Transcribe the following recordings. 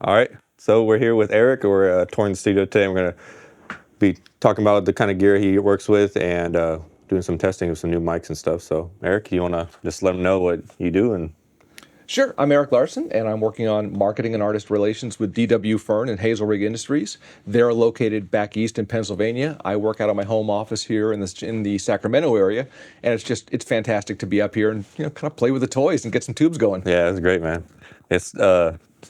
All right, so we're here with Eric. We're touring the studio today. We're going to be talking about the kind of gear he works with and doing some testing of some new mics and stuff. So, Eric, you want to just let them know what you do? And Sure. I'm Eric Larson, and I'm working on marketing and artist relations with DW Fern and Hazelrigg Industries. They're located back east in Pennsylvania. I work out of my home office here in the Sacramento area, and it's fantastic to be up here and kind of play with the toys and get some tubes going. Yeah, it's great, man. It's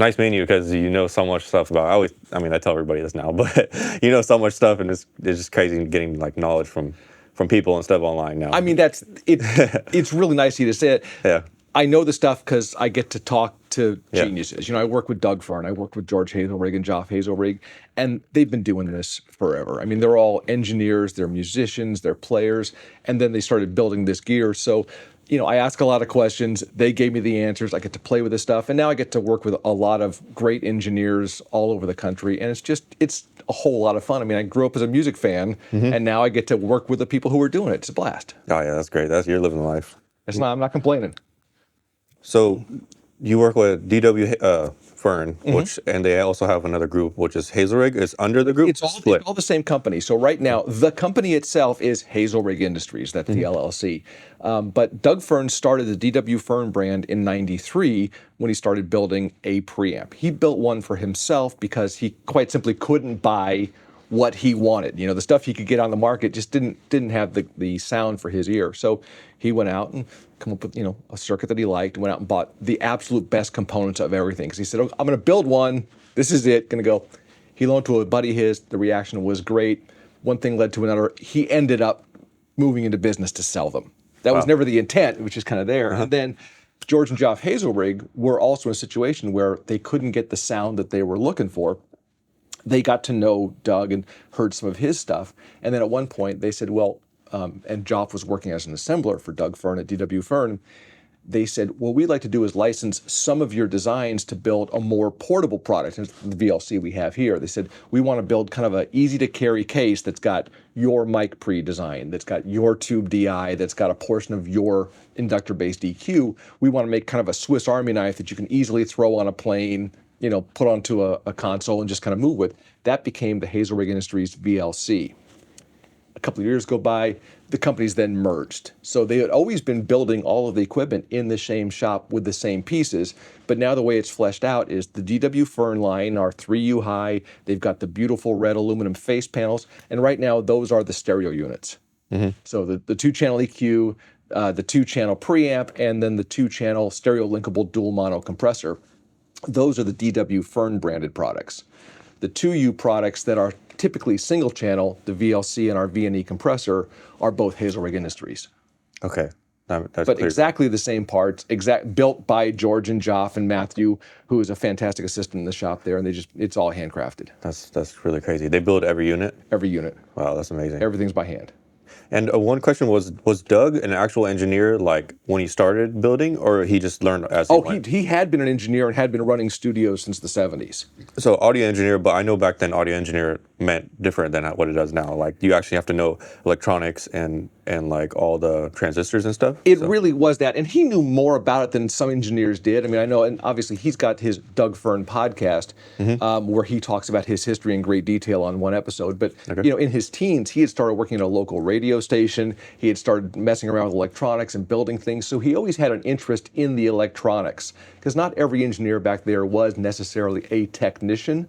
nice meeting you because you know so much stuff about. I tell everybody this now, but you know so much stuff, and it's just crazy getting like knowledge from people and stuff online now. I mean, that's it. It's really nice of you to say it. Yeah. I know the stuff because I get to talk to geniuses. I work with Doug Fern, I work with George Hazelrigg and Joff Hazelrigg, and they've been doing this forever. I mean, they're all engineers, they're musicians, they're players, and then they started building this gear. So, I ask a lot of questions. They gave me the answers. I get to play with this stuff, and now I get to work with a lot of great engineers all over the country, and it's a whole lot of fun. I mean, I grew up as a music fan, and now I get to work with the people who are doing it. It's a blast. Oh yeah, that's great. You're living the life. I'm not complaining. So you work with DW Fern, and they also have another group, which is Hazelrigg. Is under the group? It's all the same company. So right now, the company itself is Hazelrigg Industries. That's the LLC. But Doug Fern started the DW Fern brand in '93 when he started building a preamp. He built one for himself because he quite simply couldn't buy what he wanted. The stuff he could get on the market just didn't have the sound for his ear. So he went out and come up with a circuit that he liked, went out and bought the absolute best components of everything. Because he said, I'm going to build one. This is it. Going to go. He loaned to a buddy of his. The reaction was great. One thing led to another. He ended up moving into business to sell them. That was never the intent, which is kind of there. And then George and Joff Hazelrigg were also in a situation where they couldn't get the sound that they were looking for. They got to know Doug and heard some of his stuff. And then at one point they said, and Joff was working as an assembler for Doug Fern at DW Fern. They said, what we'd like to do is license some of your designs to build a more portable product. And the VLC we have here. They said, we want to build kind of an easy to carry case that's got your mic pre-design, that's got your tube DI, that's got a portion of your inductor-based EQ. We want to make kind of a Swiss Army knife that you can easily throw on a plane, put onto a console and just kind of move with. That became the Hazelrigg Industries VLC. A couple of years go by, the companies then merged. So they had always been building all of the equipment in the same shop with the same pieces, but now the way it's fleshed out is the DW Fern line are 3U high, they've got the beautiful red aluminum face panels, and right now those are the stereo units. So the 2-channel EQ, the 2-channel preamp, and then the 2-channel stereo linkable dual mono compressor. Those are the DW Fern branded products. The 2U products that are typically single channel, the VLC and our V&E compressor, are both Hazelrigg Industries. Okay. That's but clear. Exactly the same parts, built by George and Joff and Matthew, who is a fantastic assistant in the shop there, and it's all handcrafted. That's really crazy. They build every unit? Every unit. Wow, that's amazing. Everything's by hand. And one question was Doug an actual engineer like when he started building, or he just learned as he went? He had been an engineer and had been running studios since the 70s. So audio engineer, but I know back then audio engineer meant different than what it does now. Like you actually have to know electronics and like all the transistors and stuff? It really was that. And he knew more about it than some engineers did. I mean, I know, and obviously he's got his Doug Fern podcast where he talks about his history in great detail on one episode. But, in his teens, he had started working at a local radio station. He had started messing around with electronics and building things. So he always had an interest in the electronics. Because not every engineer back there was necessarily a technician,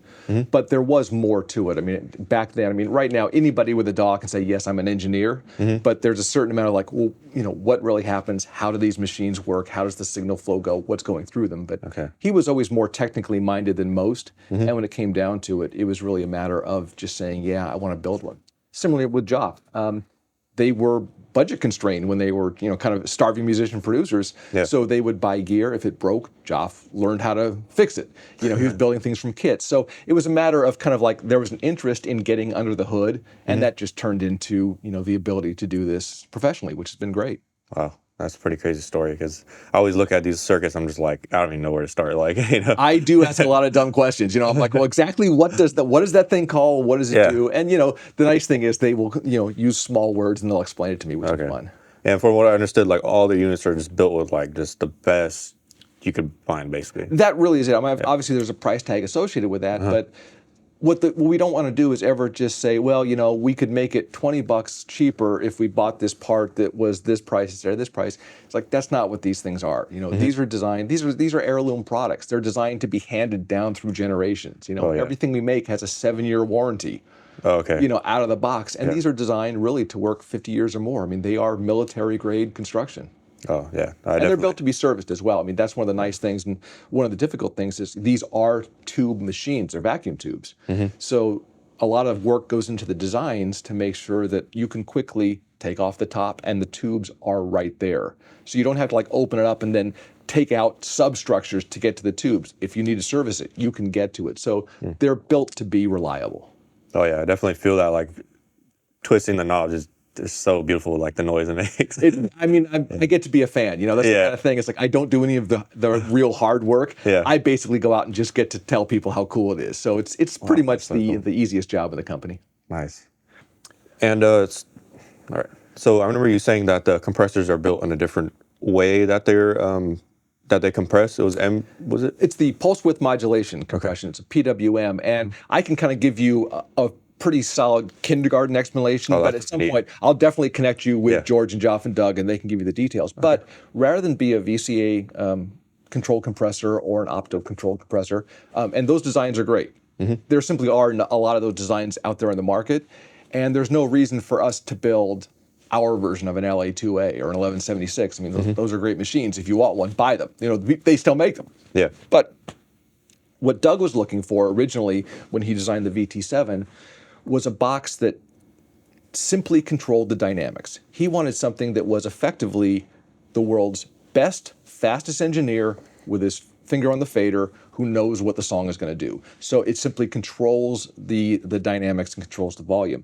but there was more to it. I mean, back then, right now, anybody with a DAW can say, yes, I'm an engineer, but there's a certain amount of like, well, what really happens? How do these machines work? How does the signal flow go? What's going through them? But he was always more technically minded than most. And when it came down to it, it was really a matter of just saying, yeah, I want to build one. Similarly with Joff, they were budget constrained when they were, kind of starving musician producers. Yeah. So they would buy gear. If it broke, Joff learned how to fix it. He was building things from kits. So it was a matter of kind of like there was an interest in getting under the hood, and that just turned into, the ability to do this professionally, which has been great. Wow. That's a pretty crazy story because I always look at these circuits. I'm just like, I don't even know where to start. Like, I do ask a lot of dumb questions. I'm like, well, exactly what does that thing call? What does it do? And the nice thing is they will use small words and they'll explain it to me, which is fun. And from what I understood, like all the units are just built with like just the best you could find, basically. That really is it. I mean, obviously there's a price tag associated with that, but what we don't want to do is ever just say, well, you know, we could make it $20 cheaper if we bought this part that was this price instead of this price. It's like, that's not what these things are. You know, these are designed, these are heirloom products. They're designed to be handed down through generations. You know, everything we make has a 7-year warranty. You know, out of the box. And these are designed really to work 50 years or more. I mean, they are military grade construction. Oh, yeah. And they're built to be serviced as well. I mean, that's one of the nice things. And one of the difficult things is these are tube machines. They're vacuum tubes. So a lot of work goes into the designs to make sure that you can quickly take off the top and the tubes are right there. So you don't have to like open it up and then take out substructures to get to the tubes. If you need to service it, you can get to it. So they're built to be reliable. Oh, yeah. I definitely feel that, like, twisting the knobs is so beautiful, like the noise it makes. I mean, I get to be a fan. You know, that's the kind of thing. It's like I don't do any of the real hard work. I basically go out and just get to tell people how cool it is. So it's pretty much the easiest job in the company. Nice. And all right. So I remember you saying that the compressors are built in a different way that they compress. It was was it? It's the pulse width modulation compression. It's a PWM, and I can kind of give you a pretty solid kindergarten explanation, but at some point I'll definitely connect you with George and Joff and Doug, and they can give you the details. But rather than be a VCA control compressor or an opto control compressor, and those designs are great. There simply are a lot of those designs out there in the market, and there's no reason for us to build our version of an LA2A or an 1176. I mean, those are great machines. If you want one, buy them. You know, they still make them. But what Doug was looking for originally when he designed the VT7 was a box that simply controlled the dynamics. He wanted something that was effectively the world's best, fastest engineer with his finger on the fader who knows what the song is going to do. So it simply controls the dynamics and controls the volume.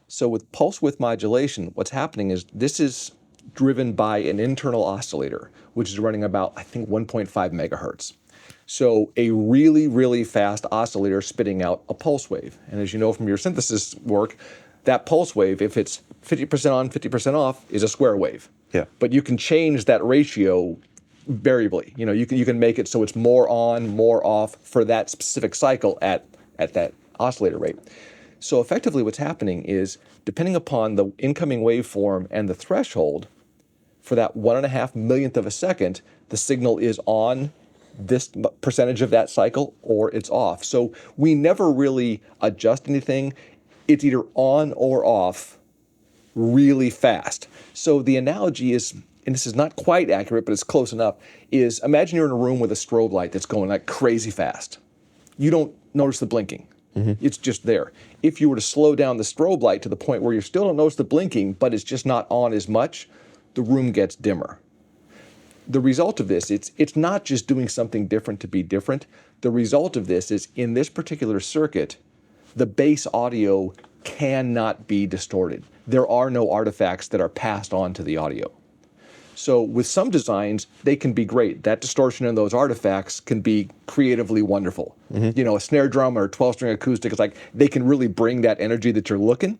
So with pulse width modulation, what's happening is this is driven by an internal oscillator, which is running about, I think, 1.5 megahertz. So a really, really fast oscillator spitting out a pulse wave. And as you know from your synthesis work, that pulse wave, if it's 50% on, 50% off, is a square wave. But you can change that ratio variably. You know, you can make it so it's more on, more off for that specific cycle at that oscillator rate. So effectively what's happening is, depending upon the incoming waveform and the threshold, for that 1.5 millionth of a second, the signal is on this percentage of that cycle or it's off. So we never really adjust anything. It's either on or off really fast. So the analogy is, and this is not quite accurate, but it's close enough, is imagine you're in a room with a strobe light that's going like crazy fast. You don't notice the blinking. It's just there. If you were to slow down the strobe light to the point where you still don't notice the blinking, but it's just not on as much, the room gets dimmer. The result of this, it's not just doing something different to be different. The result of this is, in this particular circuit, the bass audio cannot be distorted. There are no artifacts that are passed on to the audio. So with some designs, they can be great. That distortion and those artifacts can be creatively wonderful. You know, a snare drum or a 12-string acoustic is like, they can really bring that energy that you're looking.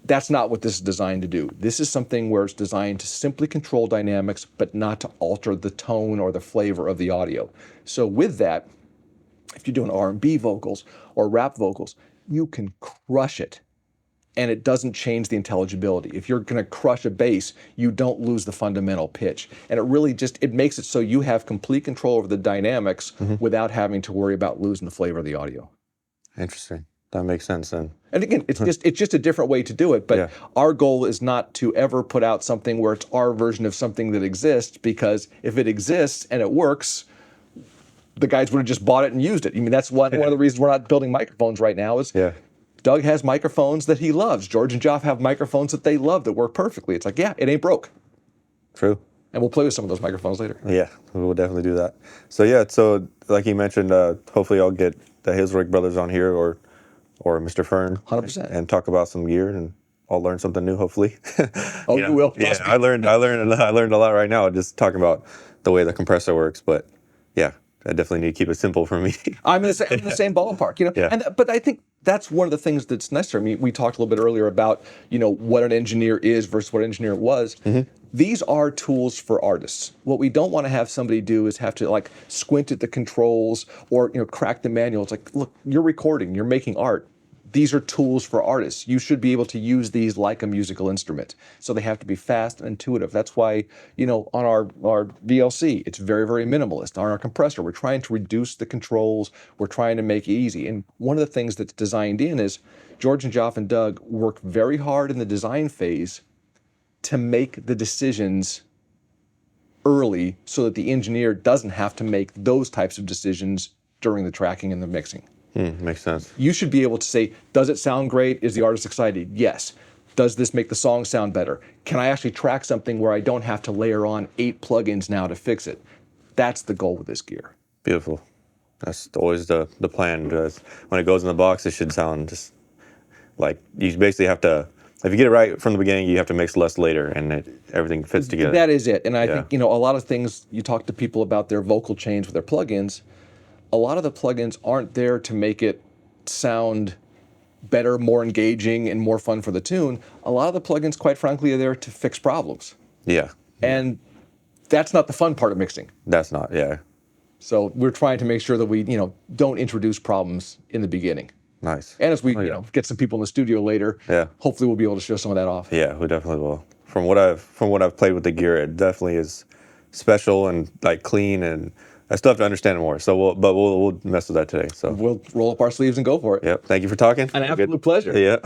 That's not what this is designed to do. This is something where it's designed to simply control dynamics, but not to alter the tone or the flavor of the audio. So with that, if you're doing R&B vocals or rap vocals, you can crush it, and it doesn't change the intelligibility. If you're going to crush a bass, you don't lose the fundamental pitch. And it really just, it makes it so you have complete control over the dynamics without having to worry about losing the flavor of the audio. Interesting. That makes sense then. And again, it's just a different way to do it. But our goal is not to ever put out something where it's our version of something that exists, because if it exists and it works, the guys would have just bought it and used it. I mean, that's one of the reasons we're not building microphones right now is Doug has microphones that he loves. George and Joff have microphones that they love that work perfectly. It's like, yeah, it ain't broke. True. And we'll play with some of those microphones later. Yeah, we will definitely do that. So so like you mentioned, hopefully I'll get the Hazelrigg brothers on here or Mr. Fern. 100%. And talk about some gear, and I'll learn something new, hopefully. Oh, you will. Yeah, I learned a lot right now just talking about the way the compressor works, but yeah, I definitely need to keep it simple for me. I'm in the same ballpark, you know. But I think that's one of the things that's necessary. I mean, we talked a little bit earlier about, you know, what an engineer is versus what an engineer was. these are tools for artists. What we don't want to have somebody do is have to like squint at the controls or crack the manual. It's like, look, you're recording, you're making art. These are tools for artists. You should be able to use these like a musical instrument. So they have to be fast and intuitive. That's why, on our VLC, it's very, very minimalist. On our compressor, we're trying to reduce the controls. We're trying to make it easy. And one of the things that's designed in is George and Joff and Doug work very hard in the design phase to make the decisions early so that the engineer doesn't have to make those types of decisions during the tracking and the mixing. Makes sense. You should be able to say, does it sound great? Is the artist excited? Yes. Does this make the song sound better? Can I actually track something where I don't have to layer on 8 plugins now to fix it? That's the goal with this gear. Beautiful. That's always the plan. Because when it goes in the box, it should sound just like you basically have to. If you get it right from the beginning, you have to mix less later, and everything fits together. That is it. And I think a lot of things you talk to people about their vocal change with their plugins. A lot of the plugins aren't there to make it sound better, more engaging, and more fun for the tune. A lot of the plugins, quite frankly, are there to fix problems. Yeah. And that's not the fun part of mixing. That's not, yeah. So we're trying to make sure that we, don't introduce problems in the beginning. Nice. And as we, get some people in the studio later, hopefully we'll be able to show some of that off. Yeah, we definitely will. From what I've played with the gear, it definitely is special and like clean, and I still have to understand it more. So we'll mess with that today. So we'll roll up our sleeves and go for it. Yep. Thank you for talking. An absolute pleasure. Yeah.